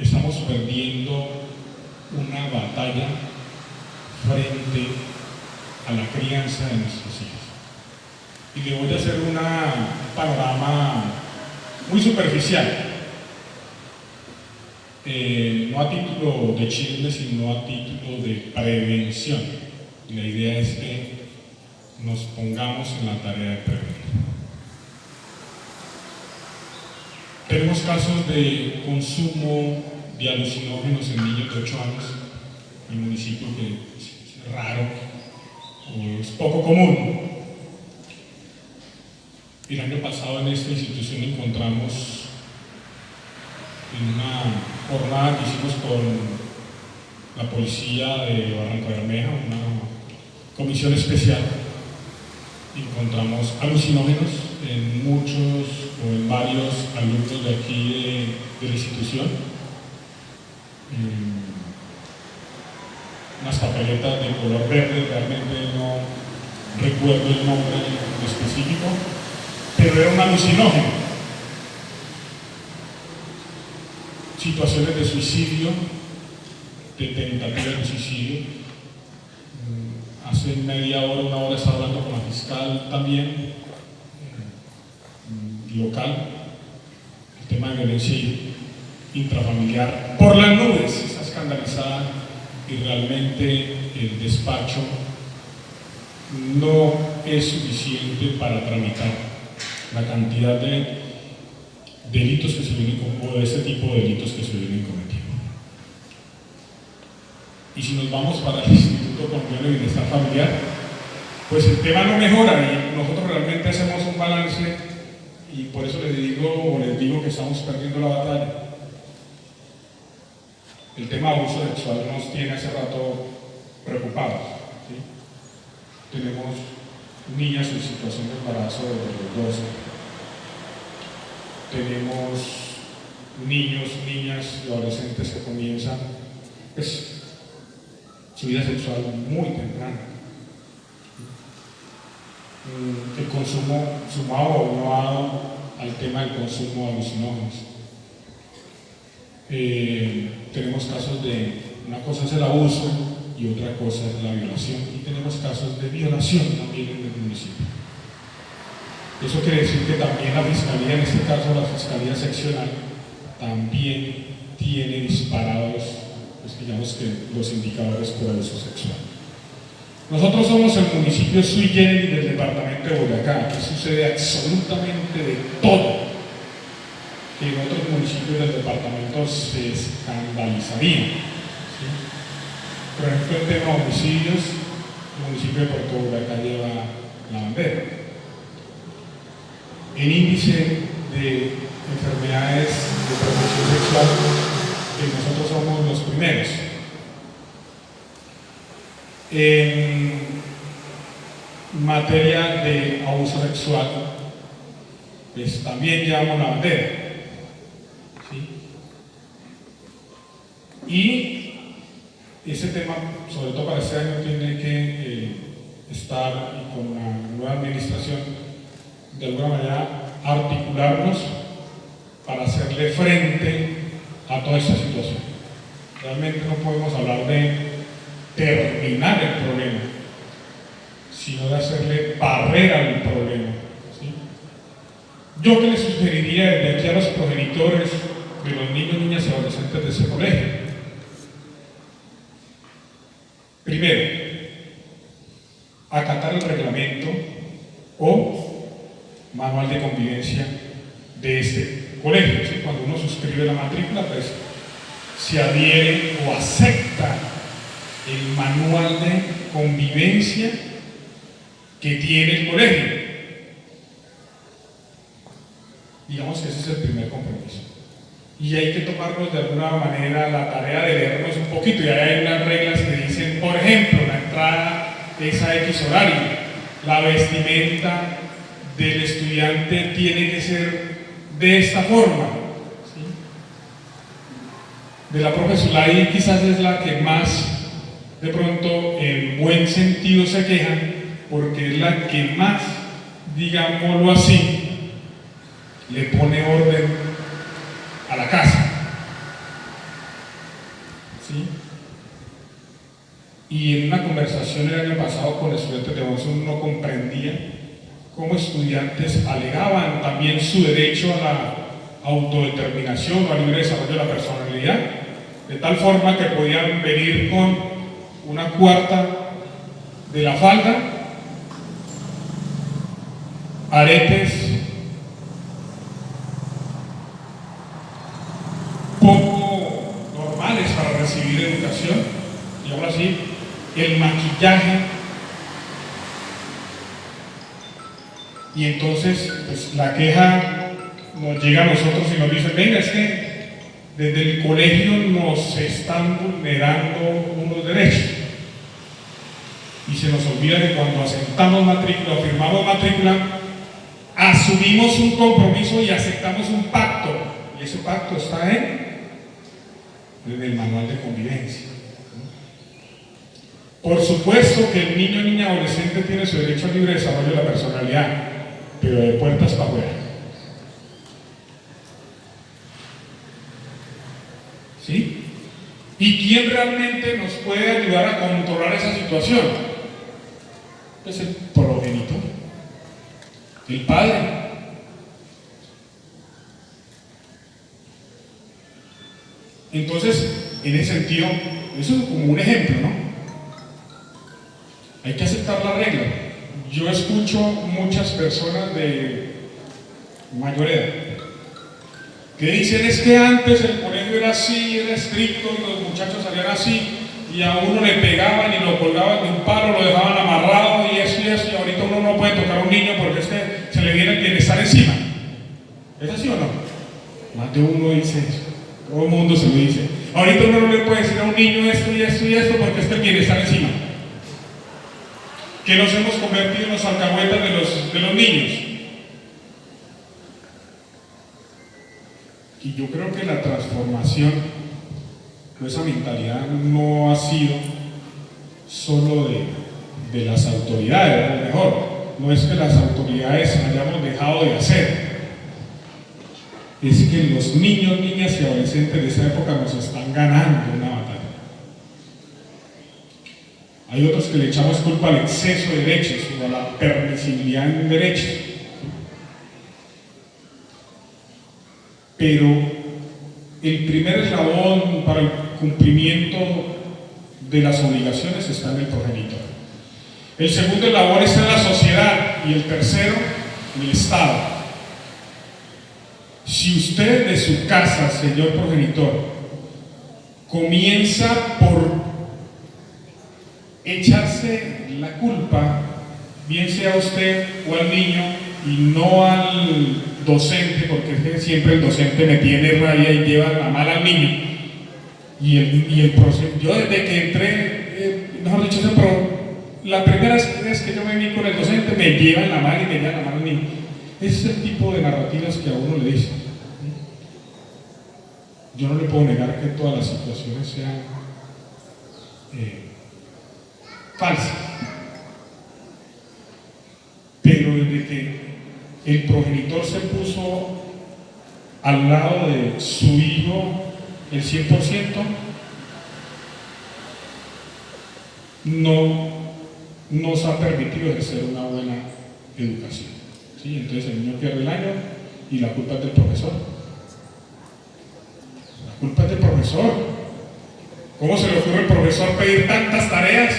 estamos perdiendo una batalla frente a la crianza de nuestros hijos. Y le voy a hacer un panorama muy superficial, no a título de chisme, sino a título de prevención. Y la idea es que nos pongamos en la tarea de prevenir. Tenemos casos de consumo de alucinógenos en niños de 8 años, en un municipio que es raro o es poco común. El año pasado en esta institución encontramos, en una jornada que hicimos con la policía de Barranca Bermeja, una comisión especial, encontramos alucinógenos en muchos o en varios alumnos de aquí de la institución. Unas papeletas de color verde, realmente no recuerdo el nombre específico, pero era un alucinógeno. Situaciones de suicidio, de tentativa de suicidio. Hace media hora, una hora estaba hablando con la fiscal también, local, el tema de violencia intrafamiliar por las nubes, está escandalizada y realmente el despacho no es suficiente para tramitar la cantidad de delitos que se vienen o de ese tipo de delitos que se vienen cometiendo. Y si nos vamos para el Instituto Colombiano de Bienestar Familiar, pues el tema no mejora y nosotros realmente hacemos un balance y por eso les digo que estamos perdiendo la batalla. El tema de abuso sexual nos tiene hace rato preocupados, ¿sí? Tenemos niñas en situación de embarazo desde los 12. Tenemos niños, niñas y adolescentes que comienzan su vida sexual muy temprana. El consumo sumado o aunado al tema del consumo de alucinógenos. Tenemos casos de, una cosa es el abuso y otra cosa es la violación, y tenemos casos de violación también en el municipio. Eso quiere decir que también la Fiscalía, en este caso la Fiscalía Seccional, también tiene disparados, pues digamos que los indicadores por abuso sexual. Nosotros somos el municipio sui generis del departamento de Boyacá. Aquí sucede absolutamente de todo, que en otros municipios del departamento se escandalizarían, ¿sí? Por ejemplo, el tema de homicidios, el municipio de Puerto Boyacá lleva la bandera. El índice de enfermedades de transmisión sexual, que nosotros somos los primeros. En materia de abuso sexual, pues también llevamos la bandera, ¿sí? Y ese tema, sobre todo para este año, tiene que estar, y con la nueva administración, de alguna manera articularnos para hacerle frente a toda esta situación. Realmente no podemos hablar de terminar el problema, sino de hacerle barrera al problema, ¿sí? Yo que le sugeriría desde aquí a los progenitores de los niños, niñas y adolescentes de ese colegio: primero, acatar el reglamento o manual de convivencia de este colegio, ¿sí? Cuando uno suscribe la matrícula, pues se adhiere o acepta el manual de convivencia que tiene el colegio. Digamos que ese es el primer compromiso. Y hay que tomarnos de alguna manera la tarea de leernos un poquito, y ahí hay unas reglas que dicen, por ejemplo, la entrada es a X horario, la vestimenta del estudiante tiene que ser de esta forma, ¿sí? De la profesora, ahí quizás es la que más, de pronto, en buen sentido se quejan, porque es la que más, digámoslo así, le pone orden a la casa. ¿sí? Y en una conversación el año pasado con estudiantes de 11 uno no comprendía cómo estudiantes alegaban también su derecho a la autodeterminación o al libre desarrollo de la personalidad, de tal forma que podían venir con una cuarta de la falda, aretes poco normales para recibir educación, y ahora sí, el maquillaje. Y entonces pues, la queja nos llega a nosotros y nos dice: venga, es que desde el colegio nos están vulnerando unos derechos, y se nos olvida que cuando asentamos matrícula o firmamos matrícula asumimos un compromiso y aceptamos un pacto, y ese pacto está en el manual de convivencia. Por supuesto que el niño, niña, adolescente tiene su derecho al libre desarrollo de la personalidad, pero de puertas para afuera. ¿Sí? ¿Y quién realmente nos puede ayudar a controlar esa situación? Pues el progenitor, el padre. Entonces, en ese sentido, eso es como un ejemplo, ¿no? Hay que aceptar la regla. Yo escucho muchas personas de mayor edad que dicen: es que antes el colegio era así, era estricto, los muchachos salían así, y a uno le pegaban y lo colgaban de un palo, lo dejaban amarrado y eso, y ahorita uno no puede tocar a un niño porque es que se le viene el bienestar encima. ¿Es así o no? Más de uno dice eso, todo el mundo se lo dice. Ahorita uno no le puede decir a un niño esto y esto y esto porque es que el bienestar encima. Que nos hemos convertido en los alcahuetas de los niños. Y yo creo que la transformación de esa mentalidad no ha sido solo de las autoridades, o mejor, no es que las autoridades hayamos dejado de hacer, es que los niños, niñas y adolescentes de esa época nos están ganando una batalla. Hay otros que le echamos culpa al exceso de derechos o a la permisibilidad en derechos. Pero el primer eslabón para el cumplimiento de las obligaciones está en el progenitor. El segundo eslabón está en la sociedad y el tercero en el Estado. Si usted de su casa, señor progenitor, comienza por echarse la culpa, bien sea a usted o al niño, y no al docente, porque es que siempre el docente me tiene rabia y lleva la mala al niño, y el proceso. Yo desde que entré, mejor dicho, la primera vez que yo me vi con el docente me lleva en la mala y me lleva la mala al niño. Ese es el tipo de narrativas que a uno le dicen. Yo no le puedo negar que todas las situaciones sean falsas, pero desde que el progenitor se puso al lado de su hijo el 100%, no nos ha permitido ejercer una buena educación. ¿Sí? Entonces el niño pierde el año y la culpa es del profesor. La culpa es del profesor. ¿Cómo se le ocurre al profesor pedir tantas tareas?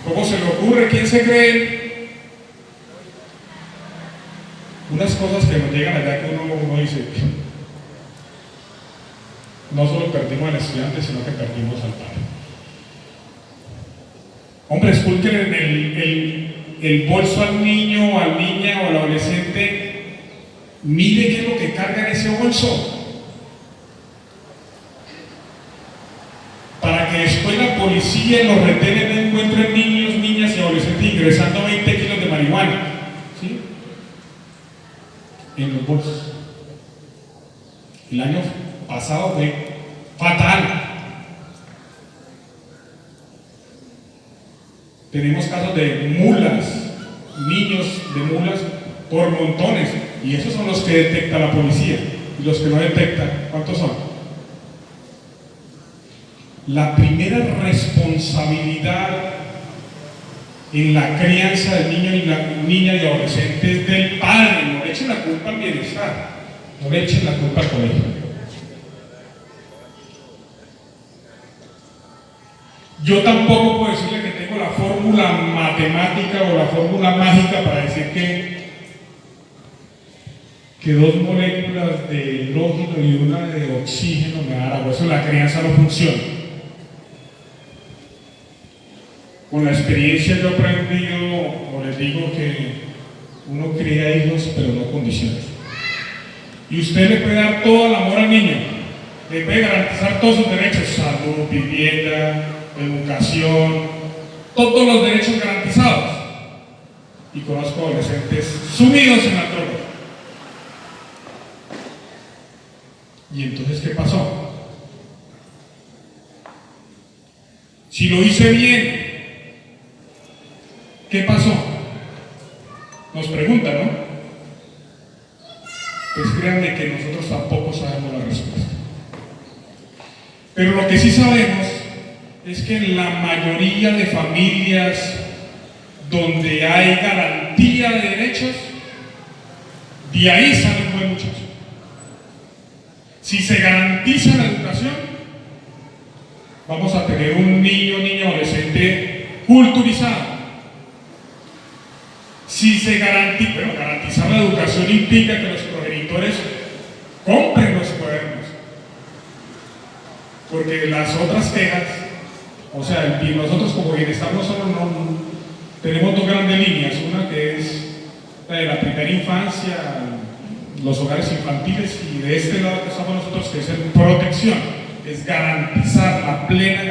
¿Cómo se le ocurre? ¿Quién se cree? Unas cosas que nos llegan allá que uno dice: no solo perdimos al estudiante, sino que perdimos al padre. Hombre, esculquen el bolso al niño, o al niña o al adolescente. Mire qué es lo que carga en ese bolso, para que después la policía los retene y no encuentren niños, niñas y adolescentes ingresando 20 kilos de marihuana, ¿sí?, en los bolsos. El año pasado fue fatal. Tenemos casos de mulas, niños de mulas por montones, y esos son los que detecta la policía. Y los que no detectan, ¿cuántos son? la primera responsabilidad en la crianza del niño y la niña y adolescente es del padre. No le echen la culpa al bienestar, no le echen la culpa al colegio. Yo tampoco puedo decirle que tengo la fórmula matemática o la fórmula mágica para decir que 2 moléculas de hidrógeno y una de oxígeno me dan agua. Eso en la crianza no funciona. Con la experiencia yo he aprendido, o les digo, que uno cría hijos pero no condiciones. Y usted le puede dar todo el amor al niño, le puede garantizar todos sus derechos: salud, vivienda, educación, todos los derechos garantizados. Y conozco adolescentes sumidos en la droga. ¿Y entonces qué pasó? Si lo hice bien, ¿qué pasó? Nos preguntan, ¿no? Pues créanme que nosotros tampoco sabemos la respuesta. Pero lo que sí sabemos es que en la mayoría de familias donde hay garantía de derechos, de ahí sale un buen muchacho. Si se garantiza la educación, vamos a tener un niño adolescente culturizado. Si se garantiza, bueno, garantizar la educación implica que los progenitores compren los cuadernos, porque las otras quejas, o sea, y nosotros como bienestar no solo tenemos 2 grandes líneas: una que es la de la primera infancia, los hogares infantiles, y de este lado que estamos nosotros, que es en protección, es garantizar la plena